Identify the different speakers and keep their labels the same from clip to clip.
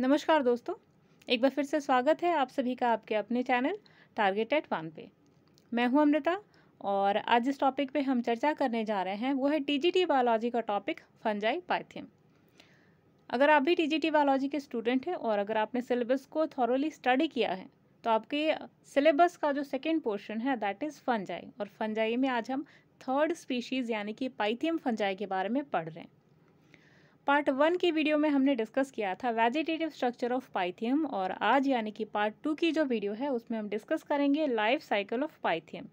Speaker 1: नमस्कार दोस्तों, एक बार फिर से स्वागत है आप सभी का आपके अपने चैनल टारगेट एट 1 पे। मैं हूं अमृता और आज जिस टॉपिक पे हम चर्चा करने जा रहे हैं वो है टीजीटी बायोलॉजी का टॉपिक फंजाई पाइथियम। अगर आप भी टीजीटी बायोलॉजी के स्टूडेंट हैं और अगर आपने सिलेबस को थॉरोली स्टडी किया है तो आपके सिलेबस का जो सेकेंड पोर्शन है दैट इज़ फंजाई, और फंजाई में आज हम थर्ड स्पीशीज़ यानी कि पाइथियम फंजाई के बारे में पढ़ रहे हैं। पार्ट 1 की वीडियो में हमने डिस्कस किया था वेजिटेटिव स्ट्रक्चर ऑफ पाइथियम, और आज यानी कि पार्ट 2 की जो वीडियो है उसमें हम डिस्कस करेंगे लाइफ साइकिल ऑफ पाइथियम।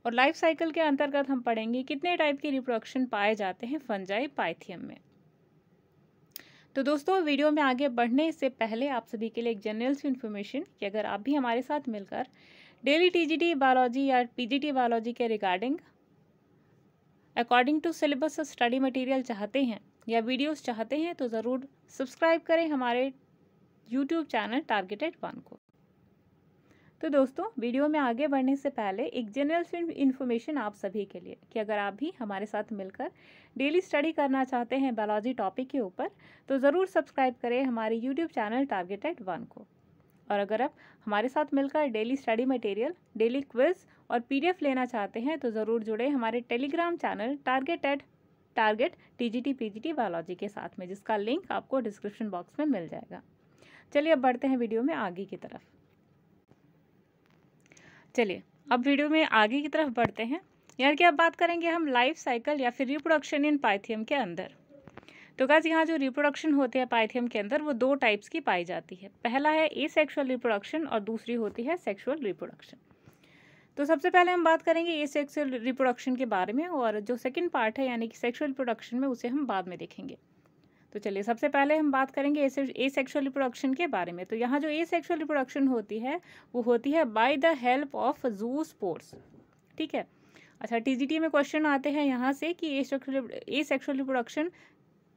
Speaker 1: और लाइफ साइकिल के अंतर्गत हम पढ़ेंगे कितने टाइप की रिप्रोडक्शन पाए जाते हैं फंजाई पाइथियम में। तो दोस्तों, वीडियो में आगे बढ़ने से पहले आप सभी के लिए एक जनरल सी इन्फॉर्मेशन कि अगर आप भी हमारे साथ मिलकर डेली टीजीटी बायोलॉजी या पीजीटी बायोलॉजी के regarding according to syllabus study material चाहते हैं या वीडियोस चाहते हैं तो ज़रूर सब्सक्राइब करें हमारे यूट्यूब चैनल टारगेट एट 1 को। तो दोस्तों, वीडियो में आगे बढ़ने से पहले एक जनरल इन्फॉर्मेशन आप सभी के लिए कि अगर आप भी हमारे साथ मिलकर डेली स्टडी करना चाहते हैं बायोलॉजी टॉपिक के ऊपर तो ज़रूर सब्सक्राइब करें हमारे यूट्यूब चैनल टारगेट एट 1 को। और अगर आप हमारे साथ मिलकर daily study material, daily quiz और पीडीएफ लेना चाहते हैं तो ज़रूर जुड़े हमारे Telegram channel target TGT PGT biology के साथ में, जिसका लिंक आपको डिस्क्रिप्शन बॉक्स में मिल जाएगा। चलिए अब बढ़ते हैं वीडियो में आगे की तरफ। चलिए अब वीडियो में आगे की तरफ बढ़ते हैं, यार कि अब बात करेंगे हम लाइफ साइकिल या फिर रिप्रोडक्शन इन पाइथियम के अंदर। तो गाइस, यहाँ जो रिप्रोडक्शन होती है पाइथियम के अंदर वो दो टाइप्स की पाई जाती है। पहला है एसेक्सुअल रिप्रोडक्शन और दूसरी होती है सेक्सुअल रिप्रोडक्शन। तो सबसे पहले हम बात करेंगे एसेक्सुअल रिप्रोडक्शन के बारे में, और जो सेकंड पार्ट है यानी कि सेक्सुअल रिप्रोडक्शन में उसे हम बाद में देखेंगे। तो चलिए सबसे पहले हम बात करेंगे एसेक्सुअल रिप्रोडक्शन के बारे में। तो यहाँ जो एसेक्सुअल रिप्रोडक्शन होती है वो होती है by the help of zoospores. ठीक है, अच्छा, टीजीटी में क्वेश्चन आते हैं यहाँ से कि एसेक्सुअल रिप्रोडक्शन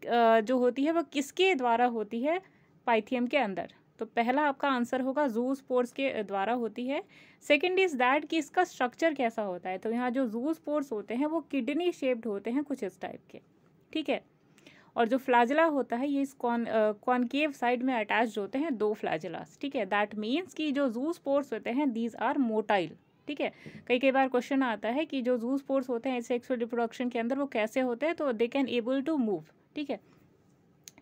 Speaker 1: जो होती है वो किसके द्वारा होती है पाइथियम के अंदर। तो पहला आपका आंसर होगा जूस्पोर्स के द्वारा होती है। सेकंड इज दैट कि इसका स्ट्रक्चर कैसा होता है। तो यहाँ जो जूस्पोर्स होते हैं वो किडनी शेप्ड होते हैं कुछ इस टाइप के। ठीक है, और जो फ्लैजिला होता है ये इस कॉनकेव साइड में अटैच्ड होते हैं दो फ्लैजिलास। ठीक है, दैट मीन्स कि जो जूस्पोर्स होते हैं दीज आर मोटाइल। ठीक है, कई बार क्वेश्चन आता है कि जो जूस्पोर्स होते हैं सेक्सुअल रिप्रोडक्शन के अंदर वो कैसे होते हैं, तो they can able to move. ठीक है,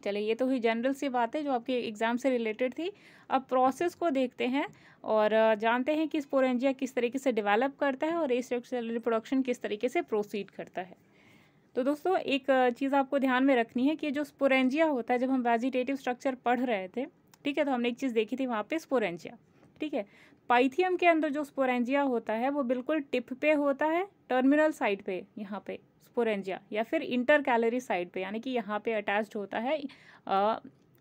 Speaker 1: चलिए ये तो हुई जनरल सी बात है जो आपके एग्जाम से रिलेटेड थी। अब प्रोसेस को देखते हैं और जानते हैं कि स्पोरेंजिया किस तरीके से डेवलप करता है और एसेक्सुअल रिप्रोडक्शन किस तरीके से प्रोसीड करता है। तो दोस्तों, एक चीज़ आपको ध्यान में रखनी है कि जो स्पोरेंजिया होता है, जब हम वेजिटेटिव स्ट्रक्चर पढ़ रहे थे, ठीक है, तो हमने एक चीज़ देखी थी वहाँ पे स्पोरेंजिया। ठीक है, पाइथियम के अंदर जो स्पोरेंजिया होता है वो बिल्कुल टिप पे होता है, टर्मिनल साइड पे, यहाँ पे स्पोरेंजिया, या फिर इंटर कैलरी साइड पे, यानी कि यहाँ पे अटैच्ड होता है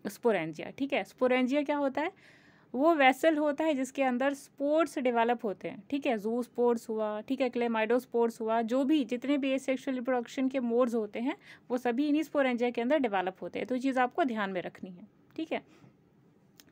Speaker 1: स्पोरेंजिया। ठीक है, स्पोरेंजिया क्या होता है, वो वेसल होता है जिसके अंदर स्पोर्स डेवलप होते हैं। ठीक है, जू स्पोर्स हुआ, ठीक है, क्लेमाइडोस्पोर्स हुआ, जो भी जितने भी एसेक्सुअल रिप्रोडक्शन के मोड्स होते हैं वो सभी इन्हीं स्पोरेंजिया के अंदर डेवलप होते हैं। तो ये चीज़ आपको ध्यान में रखनी है। ठीक है,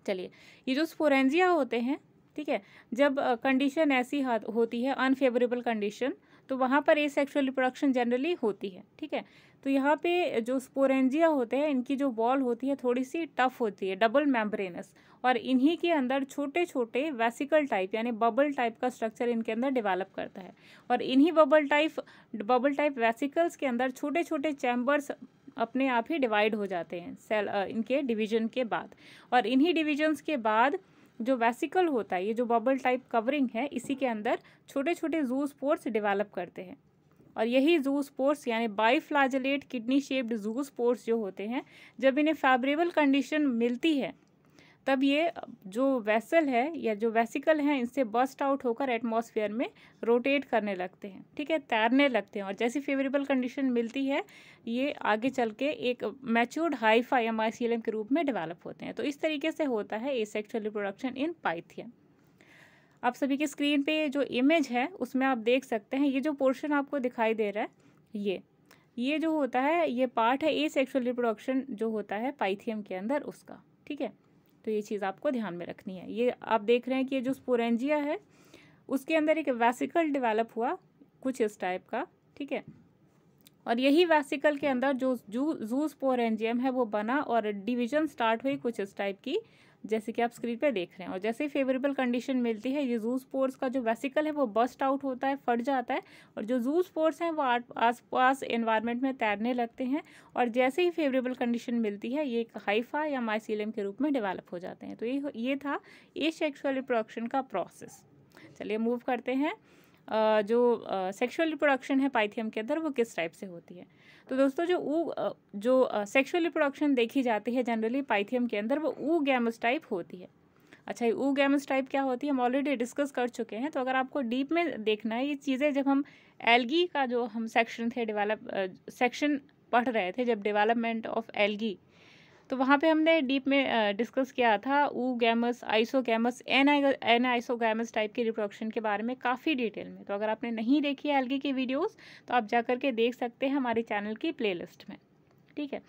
Speaker 1: चलिए, ये जो स्पोरेंजिया होते हैं, ठीक है, जब कंडीशन ऐसी होती है अनफेवरेबल कंडीशन, तो वहाँ पर एसेक्सुअल रिप्रोडक्शन जनरली होती है। ठीक है, तो यहाँ पे जो स्पोरेंजिया होते हैं इनकी जो वॉल होती है थोड़ी सी टफ होती है, डबल मेम्ब्रेनस, और इन्हीं के अंदर छोटे छोटे वेसिकल टाइप यानी बबल टाइप का स्ट्रक्चर इनके अंदर डेवलप करता है। और इन्हीं बबल टाइप वेसिकल्स के अंदर छोटे छोटे चैम्बर्स अपने आप ही डिवाइड हो जाते हैं सेल इनके डिवीजन के बाद। और इन्हीं डिविजन्स के बाद जो वेसिकल होता है, ये जो बबल टाइप कवरिंग है, इसी के अंदर छोटे छोटे जूस्पोर्स डेवलप करते हैं। और यही जूस्पोर्स यानी बाइफ्लैजेलेट किडनी शेप्ड जूस्पोर्स जो होते हैं, जब इन्हें फेवरेबल कंडीशन मिलती है तब ये जो वेसल है या जो वेसिकल हैं इनसे बस्ट आउट होकर एटमॉस्फेयर में रोटेट करने लगते हैं। ठीक है, तैरने लगते हैं, और जैसी फेवरेबल कंडीशन मिलती है ये आगे चल के एक मैच्योर्ड हाइफा या माइसीलियम के रूप में डेवलप होते हैं। तो इस तरीके से होता है एसेक्सुअल रिप्रोडक्शन इन पाइथियम। आप सभी के स्क्रीन पे जो इमेज है उसमें आप देख सकते हैं, ये जो पोर्शन आपको दिखाई दे रहा है ये जो होता है ये पार्ट है एसेक्सुअल रिप्रोडक्शन जो होता है पाइथियम के अंदर उसका। ठीक है, तो ये चीज़ आपको ध्यान में रखनी है। ये आप देख रहे हैं कि ये जो स्पोरेंजिया है उसके अंदर एक वेसिकल डेवलप हुआ कुछ इस टाइप का। ठीक है, और यही वेसिकल के अंदर जो ज़ूस्पोरेंजियम है वो बना और डिवीजन स्टार्ट हुई कुछ इस टाइप की, जैसे कि आप स्क्रीन पे देख रहे हैं। और जैसे ही फेवरेबल कंडीशन मिलती है, ये ज़ूस्पोर्स का जो वेसिकल है वो बस्ट आउट होता है, फट जाता है, और जो ज़ूस्पोर्स हैं वो आसपास एनवायरनमेंट में तैरने लगते हैं, और जैसे ही फेवरेबल कंडीशन मिलती है ये एक हाइफा या माइसीलियम के रूप में डेवलप हो जाते हैं। तो ये था एसेक्सुअल रिप्रोडक्शन का प्रोसेस। चलिए मूव करते हैं। जो सेक्सुअल रिप्रोडक्शन है पाइथियम के अंदर वो किस टाइप से होती है। तो दोस्तों जो सेक्सुअल रिप्रोडक्शन देखी जाती है जनरली पाइथियम के अंदर वो ऊगैमस टाइप होती है। अच्छा, ये ऊगैमस टाइप क्या होती है हम ऑलरेडी डिस्कस कर चुके हैं। तो अगर आपको डीप में देखना है ये चीज़ें, जब हम एल्गी का जो हम सेक्शन पढ़ रहे थे, जब डेवलपमेंट ऑफ एल्गी, तो वहाँ पे हमने डीप में डिस्कस किया था oogamous, isogamous, anisogamous type के रिप्रोडक्शन के बारे में काफ़ी डिटेल में। तो अगर आपने नहीं देखी है एल्गी की वीडियोस तो आप जा कर के देख सकते हैं हमारे चैनल की प्लेलिस्ट में। ठीक है,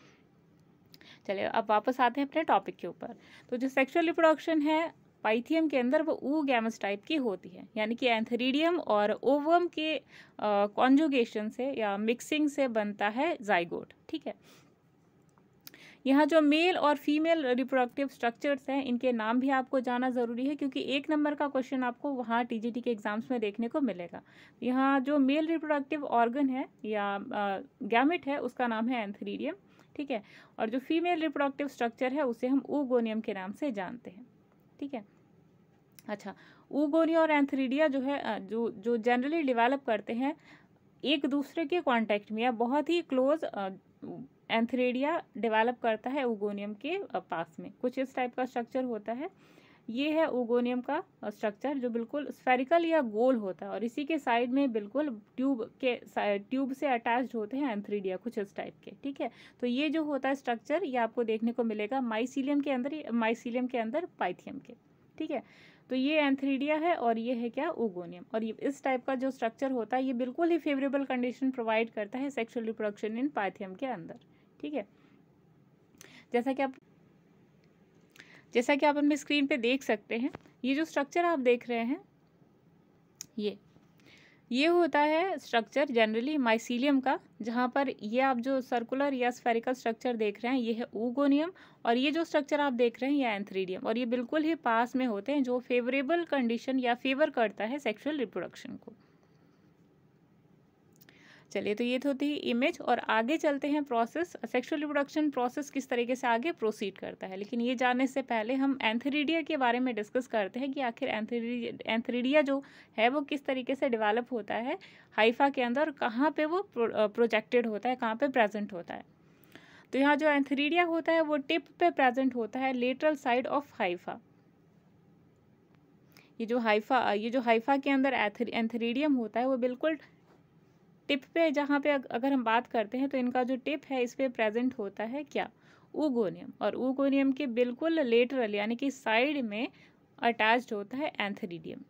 Speaker 1: चलिए अब वापस आते हैं अपने टॉपिक के ऊपर। तो जो सेक्सुअल रिप्रोडक्शन है पाइथियम के अंदर वो ऊगैमस टाइप की होती है, यानी कि एंथेरिडियम और ओवम के कॉन्जुगेशन से या मिक्सिंग से बनता है जाइगोट। ठीक है, यहाँ जो मेल और फीमेल रिप्रोडक्टिव स्ट्रक्चर्स हैं इनके नाम भी आपको जाना ज़रूरी है, क्योंकि 1 नंबर का क्वेश्चन आपको वहाँ टीजीटी के एग्जाम्स में देखने को मिलेगा। यहाँ जो मेल रिप्रोडक्टिव ऑर्गन है या गैमेट है उसका नाम है एंथेरिडियम। ठीक है, और जो फीमेल रिप्रोडक्टिव स्ट्रक्चर है उसे हम ऊगोनियम के नाम से जानते हैं। ठीक है, अच्छा, ऊगोनिया और एंथेरिडिया जो है जो जनरली डेवलप करते हैं एक दूसरे के कांटेक्ट में या बहुत ही क्लोज। एंथेरिडिया डेवलप करता है ऊगोनियम के पास में, कुछ इस टाइप का स्ट्रक्चर होता है। ये है ऊगोनियम का स्ट्रक्चर जो बिल्कुल स्फेरिकल या गोल होता है, और इसी के साइड में बिल्कुल ट्यूब से अटैच्ड होते हैं एंथेरिडिया कुछ इस टाइप के। ठीक है, तो ये जो होता है स्ट्रक्चर ये आपको देखने को मिलेगा माइसीलियम के अंदर पाइथियम के। ठीक है, तो ये एंथेरिडिया है और ये है क्या ऊगोनियम, और ये इस टाइप का जो स्ट्रक्चर होता है ये बिल्कुल ही फेवरेबल कंडीशन प्रोवाइड करता है सेक्सुअल रिप्रोडक्शन इन पाइथियम के अंदर। ठीक है, जैसा कि आप अपनी स्क्रीन पे देख सकते हैं, ये जो स्ट्रक्चर आप देख रहे हैं ये होता है स्ट्रक्चर जनरली माइसीलियम का, जहाँ पर ये आप जो सर्कुलर या स्फेरिकल स्ट्रक्चर देख रहे हैं ये है ऊगोनियम, और ये जो स्ट्रक्चर आप देख रहे हैं ये एंथेरिडियम, और ये बिल्कुल ही पास में होते हैं जो फेवरेबल कंडीशन या फेवर करता है सेक्सुअल रिप्रोडक्शन को। चलिए, तो ये तो थी इमेज, और आगे चलते हैं प्रोसेस, सेक्सुअल रिप्रोडक्शन प्रोसेस किस तरीके से आगे प्रोसीड करता है। लेकिन ये जानने से पहले हम एंथेरिडिया के बारे में डिस्कस करते हैं कि आखिर एंथेरिडिया जो है वो किस तरीके से डेवलप होता है हाइफा के अंदर, कहाँ पे वो प्रोजेक्टेड होता है, कहाँ पे प्रेजेंट होता है। तो यहाँ जो एंथेरिडिया होता है वो टिप पे प्रेजेंट होता है, लेटरल साइड ऑफ हाइफा। ये जो हाइफा के अंदर एंथेरिडियम होता है वो बिल्कुल टिप पे, जहाँ पे अगर हम बात करते हैं तो इनका जो टिप है इस पे प्रेजेंट होता है क्या, ऊगोनियम, और ऊगोनियम के बिल्कुल लेटरल यानी कि साइड में अटैच्ड होता है एंथेरिडियम।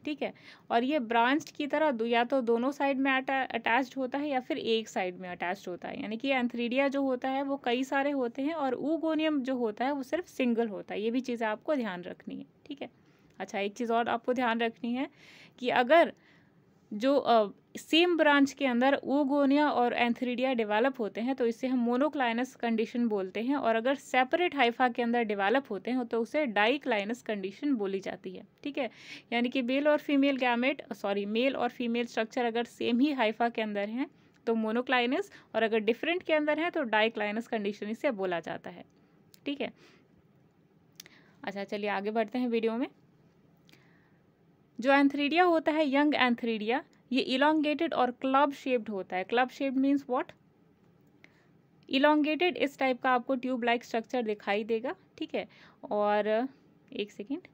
Speaker 1: ठीक है, और ये ब्रांच्ड की तरह या तो दोनों साइड में अटैच्ड होता है या फिर एक साइड में अटैच्ड होता है, यानी कि एंथेरिडिया जो होता है वो कई सारे होते हैं और ऊगोनियम जो होता है वो सिर्फ सिंगल होता है। ये भी चीज़ आपको ध्यान रखनी है। ठीक है, अच्छा, एक चीज़ और आपको ध्यान रखनी है कि अगर जो सेम ब्रांच के अंदर ऊगोनिया और एंथेरिडिया डेवलप होते हैं तो इसे हम मोनोक्लाइनस कंडीशन बोलते हैं, और अगर सेपरेट हाइफा के अंदर डेवलप होते हैं तो उसे डाइक्लाइनस कंडीशन बोली जाती है। ठीक है, यानी कि मेल और फीमेल स्ट्रक्चर अगर सेम ही हाइफा के अंदर हैं तो मोनोक्लाइनस, और अगर डिफरेंट के अंदर है तो डाइक्लाइनस कंडीशन इसे बोला जाता है। ठीक है, अच्छा, चलिए आगे बढ़ते हैं वीडियो में। जो एंथेरिडिया होता है, यंग एंथेरिडिया, ये इलोंगेटेड और क्लब शेप्ड होता है। Club shaped means what, elongated इस टाइप का आपको ट्यूब लाइक स्ट्रक्चर दिखाई देगा। ठीक है, और एक सेकेंड,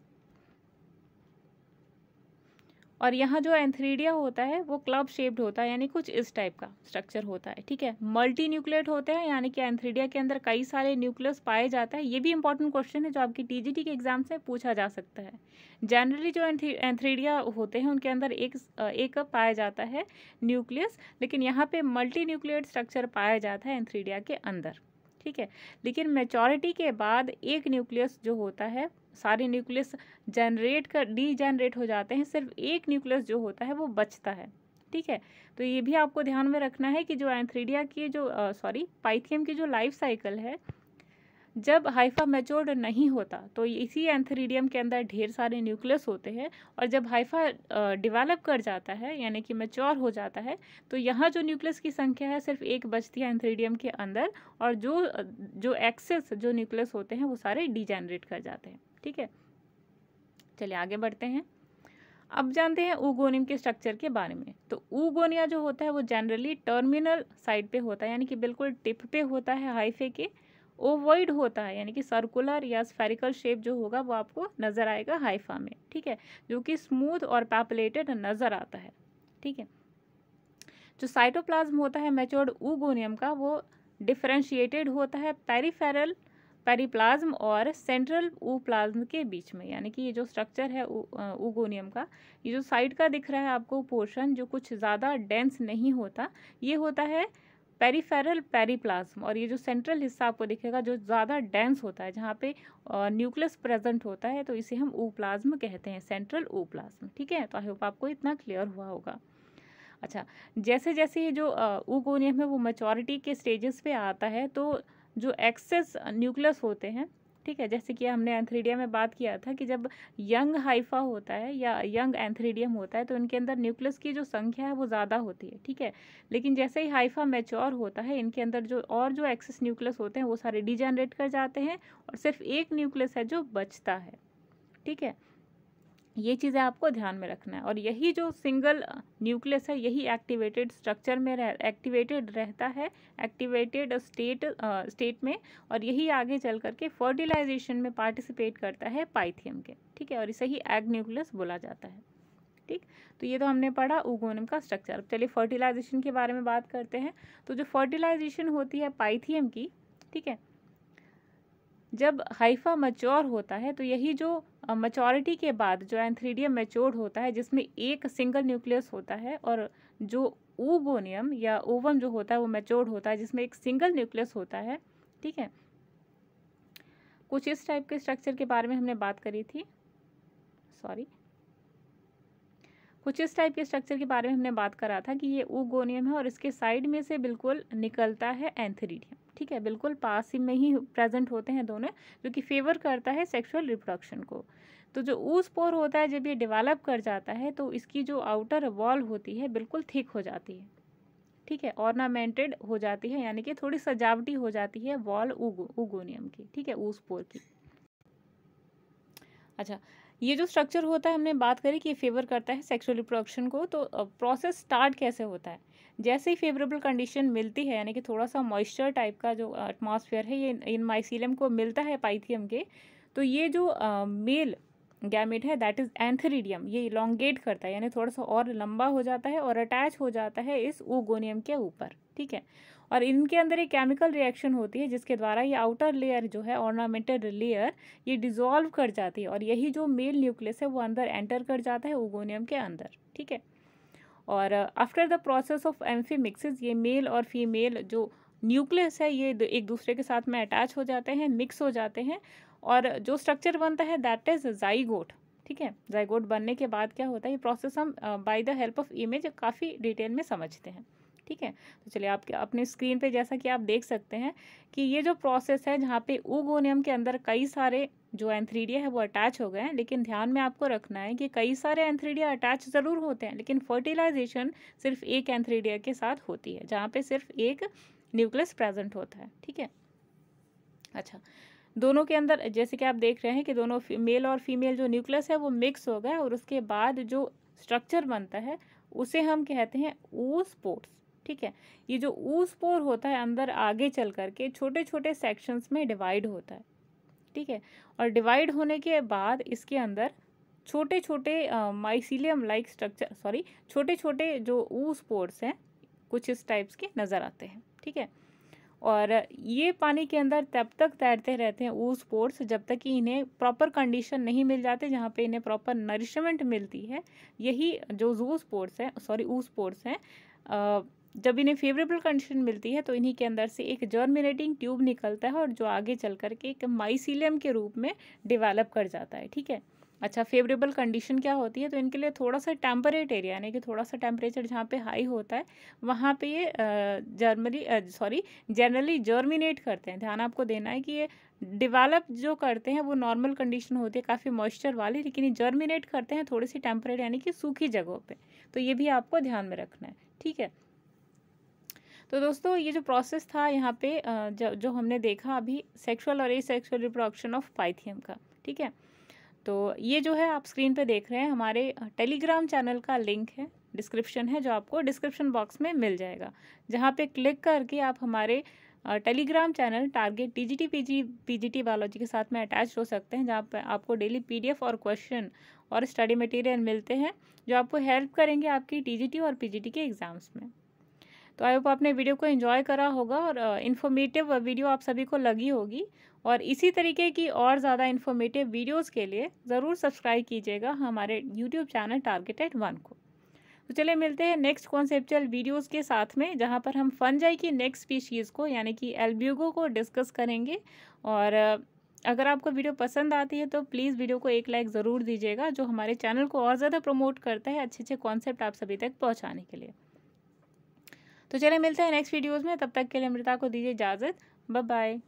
Speaker 1: और यहाँ जो एंथेरिडिया होता है वो क्लब शेप्ड होता है, यानी कुछ इस टाइप का स्ट्रक्चर होता है। ठीक है, मल्टी न्यूक्लिएट होते हैं, यानी कि एंथेरिडिया के अंदर कई सारे न्यूक्लियस पाए जाता है। ये भी इंपॉर्टेंट क्वेश्चन है जो आपकी टीजीटी के एग्जाम से पूछा जा सकता है। जनरली जो एंथेरिडिया होते हैं उनके अंदर एक पाया जाता है न्यूक्लियस, लेकिन यहाँ पे मल्टी न्यूक्लिएट स्ट्रक्चर पाया जाता है एंथेरिडिया के अंदर। ठीक है, लेकिन मैच्योरिटी के बाद एक न्यूक्लियस जो होता है, सारे न्यूक्लियस डीजेनरेट हो जाते हैं, सिर्फ एक न्यूक्लियस जो होता है वो बचता है। ठीक है। तो ये भी आपको ध्यान में रखना है कि जो एंथ्रीडिया की जो पाइथियम की जो लाइफ साइकिल है, जब हाइफा मैच्योर्ड नहीं होता तो इसी एंथ्रीडियम के अंदर ढेर सारे न्यूक्लियस होते हैं, और जब हाइफा डेवलप कर जाता है यानी कि मैच्योर हो जाता है, तो यहाँ जो न्यूक्लियस की संख्या है सिर्फ एक बचती है एंथ्रीडियम के अंदर, और जो जो एक्सेस जो न्यूक्लियस होते हैं वो सारे डिजेनरेट कर जाते हैं। ठीक है, चलिए आगे बढ़ते हैं। अब जानते हैं ऊगोनियम के स्ट्रक्चर के बारे में। तो ऊगोनिया जो होता है वो जनरली टर्मिनल साइड पे होता है, यानी कि बिल्कुल टिप पे होता है हाइफे के। ओवॉइड होता है, यानी कि सर्कुलर या स्फेरिकल शेप जो होगा वो आपको नज़र आएगा हाइफा में। ठीक है, जो कि स्मूथ और पैपुलेटेड नज़र आता है। ठीक है, जो साइटोप्लाज्म होता है मैच्योर्ड ऊगोनियम का, वो डिफरेंशिएटेड होता है पेरिफेरल पेरिप्लाज्म और सेंट्रल ऊप्लाज्म के बीच में। यानी कि ये जो स्ट्रक्चर है ऊगोनियम का, ये जो साइड का दिख रहा है आपको पोर्शन, जो कुछ ज़्यादा डेंस नहीं होता, ये होता है पेरिफेरल पेरिप्लाज्म। और ये जो सेंट्रल हिस्सा आपको दिखेगा जो ज़्यादा डेंस होता है, जहाँ पे न्यूक्लियस प्रेजेंट होता है, तो इसे हम ऊप्लाज्म कहते हैं, सेंट्रल ऊप्लाज्म। ठीक है, तो आई होप आपको इतना क्लियर हुआ होगा। अच्छा, जैसे जैसे ये जो ऊगोनियम है वो मैच्योरिटी के स्टेजेस पे आता है, तो जो एक्सेस न्यूक्लियस होते हैं, ठीक है, जैसे कि हमने एंथ्रीडियम में बात किया था कि जब यंग हाइफा होता है या यंग एंथ्रीडियम होता है तो इनके अंदर न्यूक्लियस की जो संख्या है वो ज़्यादा होती है। ठीक है, लेकिन जैसे ही हाइफा मैच्योर होता है, इनके अंदर जो एक्सेस न्यूक्लियस होते हैं वो सारे डिजेनरेट कर जाते हैं, और सिर्फ एक न्यूक्लियस है जो बचता है। ठीक है, ये चीज़ें आपको ध्यान में रखना है। और यही जो सिंगल न्यूक्लियस है यही एक्टिवेटेड स्ट्रक्चर में एक्टिवेटेड रहता है, एक्टिवेटेड स्टेट में, और यही आगे चल करके फर्टिलाइजेशन में पार्टिसिपेट करता है पाइथियम के। ठीक है, और इसे ही एग न्यूक्लियस बोला जाता है। ठीक, तो ये तो हमने पढ़ा ऊगोनियम का स्ट्रक्चर। अब चलिए फर्टिलाइजेशन के बारे में बात करते हैं। तो जो फर्टिलाइजेशन होती है पाइथियम की, ठीक है, जब हाइफा मैच्योर होता है तो यही जो मैच्योरिटी के बाद जो एंथ्रीडियम मैच्योर्ड होता है जिसमें एक सिंगल न्यूक्लियस होता है, और जो ऊगोनियम या ओवम जो होता है वो मैच्योर्ड होता है जिसमें एक सिंगल न्यूक्लियस होता है। ठीक है, कुछ इस टाइप के स्ट्रक्चर के बारे में हमने बात करी थी, कुछ इस टाइप के स्ट्रक्चर के बारे में हमने बात करा था कि ये ऊगोनियम है और इसके साइड में से बिल्कुल निकलता है एंथ्रीडियम। ठीक है, बिल्कुल पास ही में ही प्रेजेंट होते हैं दोनों, जो कि फेवर करता है सेक्सुअल रिप्रोडक्शन को। तो जो ऊस्पोर होता है जब ये डेवलप कर जाता है तो इसकी जो आउटर वॉल होती है बिल्कुल थिक हो जाती है। ठीक है, ऑर्नामेंटेड हो जाती है, यानी कि थोड़ी सजावटी हो जाती है वॉल ऊगोनियम की। ठीक है, ऊस्पोर की। अच्छा, ये जो स्ट्रक्चर होता है हमने बात करी कि ये फेवर करता है सेक्सुअल रिप्रोडक्शन को। तो प्रोसेस स्टार्ट कैसे होता है? जैसे ही फेवरेबल कंडीशन मिलती है, यानी कि थोड़ा सा मॉइस्चर टाइप का जो एटमॉस्फेयर है ये इन माइसीलियम को मिलता है पाइथियम के, तो ये जो मेल गैमेट है दैट इज एंथ्रीडियम, ये इलोंगेट करता है, यानी थोड़ा सा और लंबा हो जाता है और अटैच हो जाता है इस ऊगोनियम के ऊपर। ठीक है, और इनके अंदर एक केमिकल रिएक्शन होती है जिसके द्वारा ये आउटर लेयर जो है ऑर्नामेंटेड लेयर ये डिसॉल्व कर जाती है, और यही जो मेल न्यूक्लियस है वो अंदर एंटर कर जाता है ऊगोनियम के अंदर। ठीक है, और after the process of amphimixis ये मेल और फीमेल जो न्यूक्लियस है ये एक दूसरे के साथ में अटैच हो जाते हैं, मिक्स हो जाते हैं, और जो स्ट्रक्चर बनता है दैट इज जाइगोट। ठीक है, जाइगोट बनने के बाद क्या होता है, ये प्रोसेस हम by the help of image काफ़ी डिटेल में समझते हैं। ठीक है, तो चलिए आप अपने स्क्रीन पे जैसा कि आप देख सकते हैं कि ये जो प्रोसेस है जहाँ पे ऊगोनियम के अंदर कई सारे जो एंथ्रीडिया है वो अटैच हो गए हैं, लेकिन ध्यान में आपको रखना है कि कई सारे एंथ्रीडिया अटैच ज़रूर होते हैं, लेकिन फर्टिलाइजेशन सिर्फ एक एंथ्रीडिया के साथ होती है जहाँ पे सिर्फ एक न्यूक्लियस प्रेजेंट होता है। ठीक है, अच्छा, दोनों के अंदर जैसे कि आप देख रहे हैं कि दोनों मेल और फीमेल जो न्यूक्लियस है वो मिक्स हो गया, और उसके बाद जो स्ट्रक्चर बनता है उसे हम कहते हैं ऊस्पोर्स। ठीक है, ये जो ऊस्पोर होता है अंदर आगे चल करके छोटे छोटे सेक्शंस में डिवाइड होता है। ठीक है, और डिवाइड होने के बाद इसके अंदर छोटे छोटे माइसीलियम लाइक स्ट्रक्चर छोटे छोटे जो ऊस्पोर्स हैं कुछ इस टाइप्स के नज़र आते हैं। ठीक है, और ये पानी के अंदर तब तक तैरते रहते हैं ऊस्पोर्स जब तक कि इन्हें प्रॉपर कंडीशन नहीं मिल जाते जहाँ पे इन्हें प्रॉपर नरिशमेंट मिलती है। यही जो ऊस्पोर्स हैं जब इन्हें फेवरेबल कंडीशन मिलती है तो इन्हीं के अंदर से एक जर्मिनेटिंग ट्यूब निकलता है, और जो आगे चल कर के एक माइसीलियम के रूप में डेवलप कर जाता है। ठीक है, अच्छा, फेवरेबल कंडीशन क्या होती है, तो इनके लिए थोड़ा सा टेम्परेट एरिया यानी कि थोड़ा सा टेम्परेचर जहाँ पे हाई होता है वहाँ पे ये जनरली जर्मिनेट करते हैं। ध्यान आपको देना है कि ये डेवलप जो करते हैं वो नॉर्मल कंडीशन होती है काफ़ी मॉइस्चर वाली, लेकिन ये जर्मिनेट करते हैं थोड़ी सी टेम्परेट यानी कि सूखी जगहों पे। तो ये भी आपको ध्यान में रखना है, ठीक है। तो दोस्तों ये जो प्रोसेस था यहाँ पे जो हमने देखा अभी सेक्सुअल और एसेक्सुअल रिप्रोडक्शन ऑफ पाइथियम का, ठीक है। तो ये जो है आप स्क्रीन पे देख रहे हैं हमारे टेलीग्राम चैनल का लिंक है, डिस्क्रिप्शन है, जो आपको डिस्क्रिप्शन बॉक्स में मिल जाएगा, जहाँ पे क्लिक करके आप हमारे Telegram channel target TGT PGT biology के साथ में अटैच हो सकते हैं, जहाँ पे आपको डेली पीडीएफ और क्वेश्चन और स्टडी मटेरियल मिलते हैं जो आपको हेल्प करेंगे आपकी टीजीटी और पीजीटी के एग्ज़ाम्स में। तो आई होप आपने वीडियो को एंजॉय करा होगा और इन्फॉर्मेटिव वीडियो आप सभी को लगी होगी। और इसी तरीके की और ज़्यादा इन्फॉर्मेटिव वीडियोस के लिए ज़रूर सब्सक्राइब कीजिएगा हमारे यूट्यूब चैनल टारगेटेड वन को। तो चलिए मिलते हैं नेक्स्ट कॉन्सेप्चुअल वीडियोस के साथ में, जहां पर हम फंजाई की नेक्स्ट स्पीशीज़ को यानी कि एल्ब्यूगो को डिस्कस करेंगे। और अगर आपको वीडियो पसंद आती है तो प्लीज़ वीडियो को एक लाइक ज़रूर दीजिएगा, जो हमारे चैनल को और ज़्यादा प्रमोट करता है अच्छे अच्छे कॉन्सेप्ट आप सभी तक पहुँचाने के लिए। तो चलिए मिलते हैं नेक्स्ट वीडियोज़ में, तब तक के लिए अमृता को दीजिए इजाज़त। Bye bye.